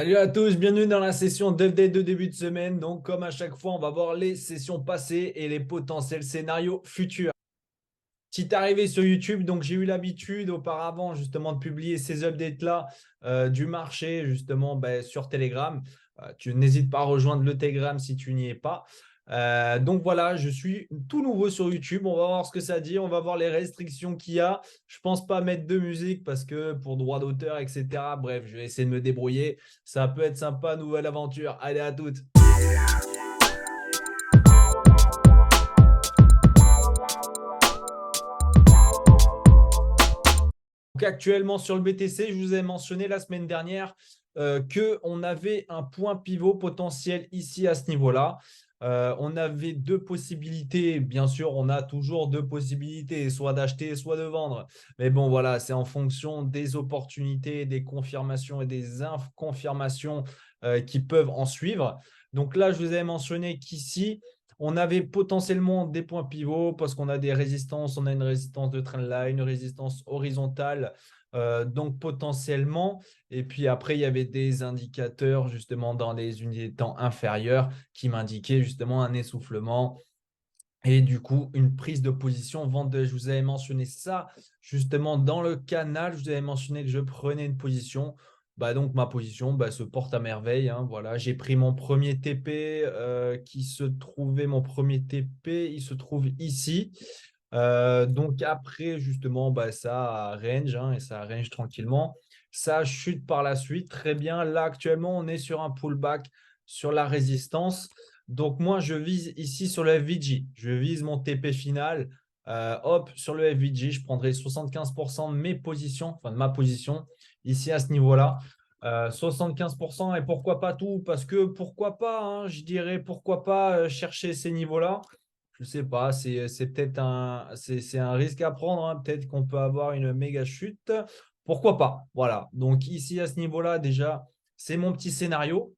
Salut à tous, bienvenue dans la session d'update de début de semaine. Donc, comme à chaque fois, on va voir les sessions passées et les potentiels scénarios futurs. Si t'es arrivé sur YouTube, donc j'ai eu l'habitude auparavant justement de publier ces updates-là du marché justement sur Telegram. Tu n'hésites pas à rejoindre le Telegram si tu n'y es pas. Donc voilà, je suis tout nouveau sur YouTube. On va voir ce que ça dit. On va voir les restrictions qu'il y a. Je pense pas mettre de musique parce que pour droit d'auteur, etc. Bref, je vais essayer de me débrouiller. Ça peut être sympa, nouvelle aventure. Allez, à toutes. Donc actuellement sur le BTC, je vous ai mentionné la semaine dernière qu'on avait un point pivot potentiel ici à ce niveau-là. On avait deux possibilités. Bien sûr, on a toujours deux possibilités, soit d'acheter, soit de vendre. Mais bon, voilà, c'est en fonction des opportunités, des confirmations et des inconfirmations qui peuvent en suivre. Donc là, je vous ai mentionné qu'ici, on avait potentiellement des points pivots parce qu'on a des résistances. On a une résistance de trendline, une résistance horizontale. Donc potentiellement, et puis après, il y avait des indicateurs justement dans les unités de temps inférieures qui m'indiquaient justement un essoufflement et du coup une prise de position vendeuse. Je vous avais mentionné ça justement dans le canal. Je vous avais mentionné que je prenais une position. Donc ma position se porte à merveille, hein. Voilà, j'ai pris mon premier TP qui se trouvait, mon premier TP, il se trouve ici. Donc après, justement, ça range, hein, et ça range tranquillement. Ça chute par la suite. Très bien. Là, actuellement, on est sur un pullback sur la résistance. Donc moi, je vise ici sur le FVG. Je vise mon TP final. Hop, sur le FVG, je prendrai 75% de mes positions, enfin de ma position, ici à ce niveau-là. 75% et pourquoi pas tout? Parce que pourquoi pas, hein, je dirais pourquoi pas chercher ces niveaux-là. Je sais pas, c'est peut-être c'est un risque à prendre, hein. Peut-être qu'on peut avoir une méga chute. Pourquoi pas? Voilà. Donc ici à ce niveau-là, déjà, c'est mon petit scénario,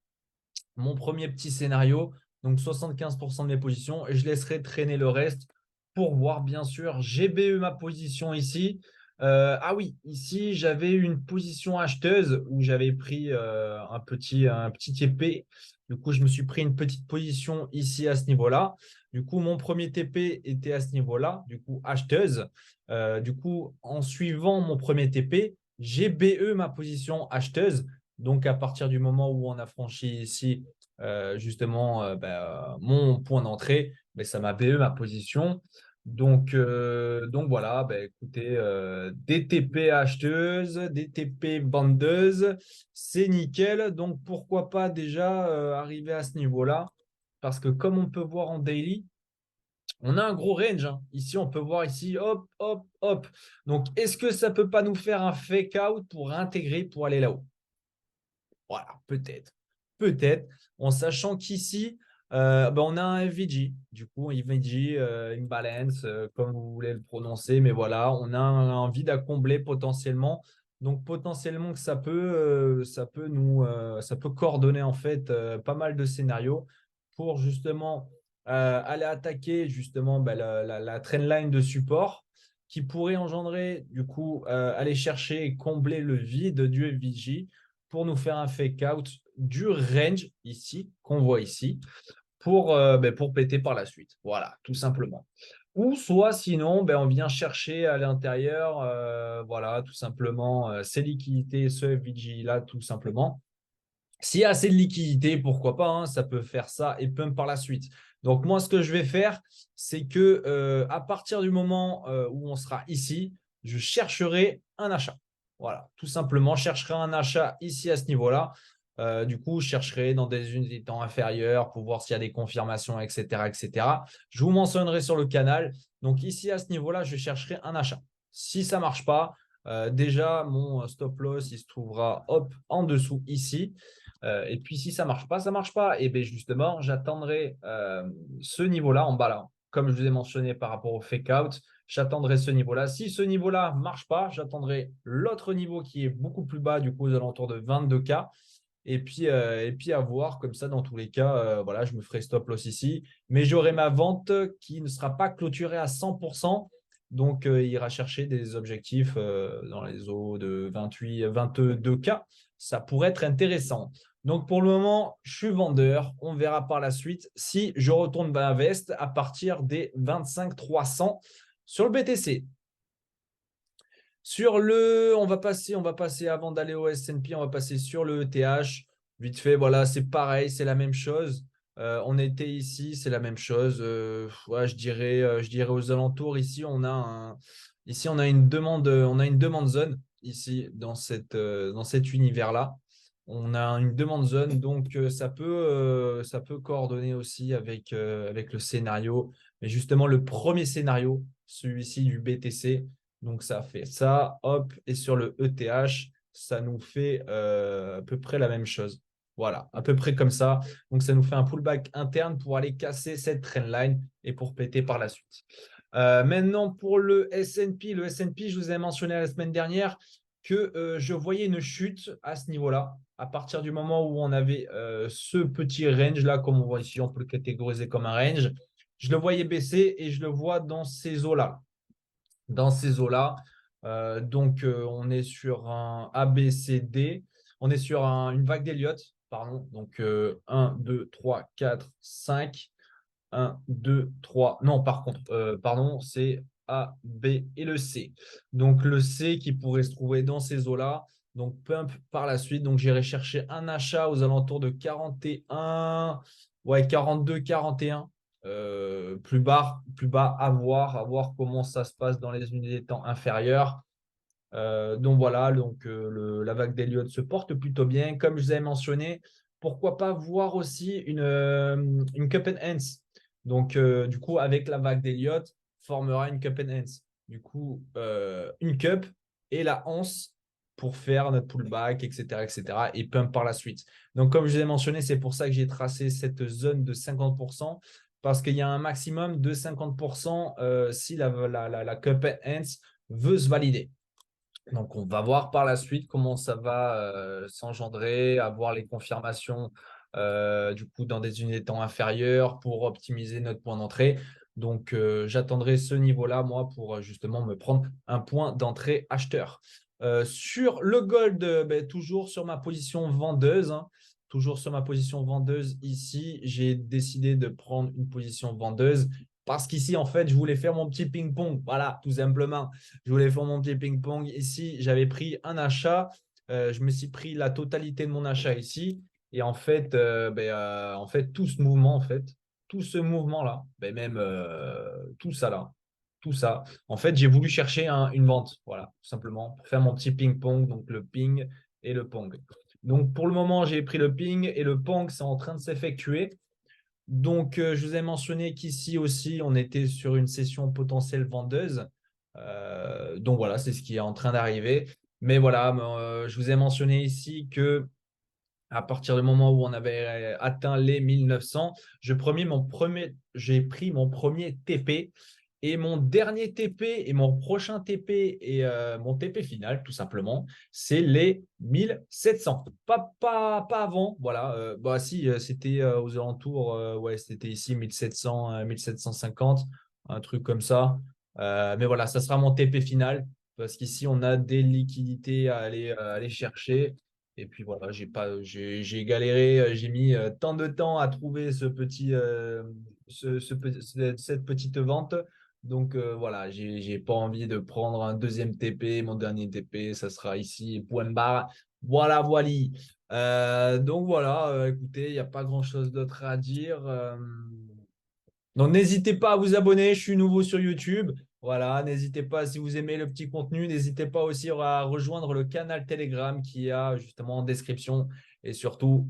mon premier petit scénario. Donc 75% de mes positions. Et je laisserai traîner le reste pour voir, bien sûr. J'ai BE ma position ici. Ah oui, ici, j'avais une position acheteuse où j'avais pris un petit TP. Du coup, je me suis pris une petite position ici à ce niveau-là. Du coup, mon premier TP était à ce niveau-là, du coup, acheteuse. Du coup, en suivant mon premier TP, j'ai BE ma position acheteuse. Donc, à partir du moment où on a franchi ici justement mon point d'entrée, ça m'a BE ma position. Donc voilà, écoutez, DTP acheteuse, DTP vendeuse, c'est nickel. Donc pourquoi pas déjà arriver à ce niveau-là? Parce que comme on peut voir en daily, on a un gros range, hein. Ici, on peut voir ici, hop, hop, hop. Donc, est-ce que ça peut pas nous faire un fake out pour intégrer, pour aller là-haut? Voilà, peut-être. Peut-être. En sachant qu'ici, on a un FVG. Du coup, un FVG, imbalance, comme vous voulez le prononcer. Mais voilà, on a un vide à combler potentiellement. Donc, potentiellement, que ça peut coordonner en fait pas mal de scénarios pour justement aller attaquer justement la trendline de support qui pourrait engendrer, du coup, aller chercher et combler le vide du FVG pour nous faire un fake out du range ici, qu'on voit ici, pour péter par la suite. Voilà, tout simplement. Ou soit sinon, on vient chercher à l'intérieur, voilà, tout simplement, ces liquidités, ce FVG là, tout simplement. S'il y a assez de liquidités, pourquoi pas, hein, ça peut faire ça et pump par la suite. Donc moi, ce que je vais faire, c'est que à partir du moment où on sera ici, je chercherai un achat. Voilà, tout simplement, je chercherai un achat ici à ce niveau-là. Du coup, je chercherai dans des unités de temps inférieures pour voir s'il y a des confirmations, etc., etc. Je vous mentionnerai sur le canal. Donc ici à ce niveau-là, je chercherai un achat. Si ça ne marche pas, déjà mon stop loss, il se trouvera hop en dessous ici. Et puis, si ça marche pas, ça marche pas. Et bien, justement, j'attendrai ce niveau-là en bas là. Comme je vous ai mentionné par rapport au fake out, j'attendrai ce niveau-là. Si ce niveau-là marche pas, j'attendrai l'autre niveau qui est beaucoup plus bas, du coup, aux alentours de 22K. Et puis à voir, comme ça, dans tous les cas, voilà, je me ferai stop loss ici. Mais j'aurai ma vente qui ne sera pas clôturée à 100%. Donc, il ira chercher des objectifs dans les eaux de 28, 22K. Ça pourrait être intéressant. Donc, pour le moment, je suis vendeur. On verra par la suite si je retourne ma veste à partir des 25 300 sur le BTC. On va passer avant d'aller au S&P, on va passer sur le ETH. Vite fait, voilà, c'est pareil, c'est la même chose. On était ici, c'est la même chose. Ouais, je dirais aux alentours. Ici, on a une demande zone ici dans cet univers-là. On a une demande zone, donc ça peut coordonner aussi avec le scénario. Mais justement, le premier scénario, celui-ci du BTC. Donc, ça fait ça, hop, et sur le ETH, ça nous fait à peu près la même chose. Voilà, à peu près comme ça. Donc, ça nous fait un pullback interne pour aller casser cette trendline et pour péter par la suite. Maintenant, pour le S&P, je vous ai mentionné la semaine dernière que je voyais une chute à ce niveau-là. À partir du moment où on avait ce petit range-là, comme on voit ici, on peut le catégoriser comme un range. Je le voyais baisser et je le vois dans ces eaux-là dans ces eaux-là. On est sur un ABCD. On est sur une vague d'Elliott, pardon. Donc, 1, 2, 3, 4, 5. 1, 2, 3. Non, par contre, pardon, c'est A, B et le C. Donc, le C qui pourrait se trouver dans ces eaux-là. Donc, pump par la suite. Donc, j'irai chercher un achat aux alentours de 41, ouais, 42, 41. Plus bas à voir comment ça se passe dans les unités de temps inférieures. Donc voilà, la vague d'Elliott se porte plutôt bien. Comme je vous avais mentionné, pourquoi pas voir aussi une cup and hands. Donc du coup, avec la vague d'Elliott, formera une cup and hands. Du coup, une cup et la hanse pour faire notre pullback, etc., etc. et pump par la suite. Donc comme je vous ai mentionné, c'est pour ça que j'ai tracé cette zone de 50%. Parce qu'il y a un maximum de 50% si la cup and hands veut se valider. Donc, on va voir par la suite comment ça va s'engendrer, avoir les confirmations du coup dans des unités de temps inférieures pour optimiser notre point d'entrée. Donc, j'attendrai ce niveau-là, moi, pour justement me prendre un point d'entrée acheteur. Sur le gold, toujours sur ma position vendeuse. Toujours sur ma position vendeuse ici, j'ai décidé de prendre une position vendeuse parce qu'ici, en fait, je voulais faire mon petit ping-pong. Voilà, tout simplement. Je voulais faire mon petit ping-pong. Ici, j'avais pris un achat. Je me suis pris la totalité de mon achat ici. Et en fait, tout ce mouvement, tout ce mouvement-là, même tout ça là, tout ça. En fait, j'ai voulu chercher une vente. Voilà, tout simplement, pour faire mon petit ping-pong. Donc, le ping et le pong. Donc, pour le moment, j'ai pris le ping et le pong, c'est en train de s'effectuer. Donc, je vous ai mentionné qu'ici aussi, on était sur une session potentielle vendeuse. Donc, voilà, c'est ce qui est en train d'arriver. Mais voilà, je vous ai mentionné ici que à partir du moment où on avait atteint les 1900, j'ai pris mon premier TP. Et mon dernier TP et mon prochain TP et mon TP final, tout simplement, c'est les 1700. Pas avant, voilà. Bah si, c'était aux alentours, ouais, c'était ici 1700, 1750, un truc comme ça. Mais voilà, ça sera mon TP final parce qu'ici, on a des liquidités à aller chercher. Et puis voilà, j'ai galéré, j'ai mis tant de temps à trouver cette petite vente. Donc voilà, j'ai pas envie de prendre un deuxième TP. Mon dernier TP, ça sera ici, point barre. Voilà, voilà. Donc voilà, écoutez, il n'y a pas grand-chose d'autre à dire. Donc n'hésitez pas à vous abonner, je suis nouveau sur YouTube. Voilà, n'hésitez pas si vous aimez le petit contenu, n'hésitez pas aussi à rejoindre le canal Telegram qui a justement en description. Et surtout,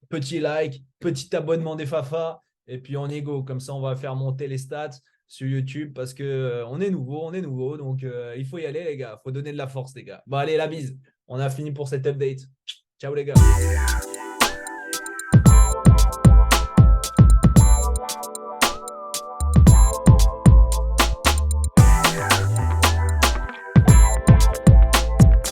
petit like, petit abonnement des Fafa. Et puis on est go, comme ça on va faire monter les stats sur YouTube parce que on est nouveau. Donc il faut y aller les gars, il faut donner de la force les gars. Bon allez, la bise, on a fini pour cette update. Ciao les gars.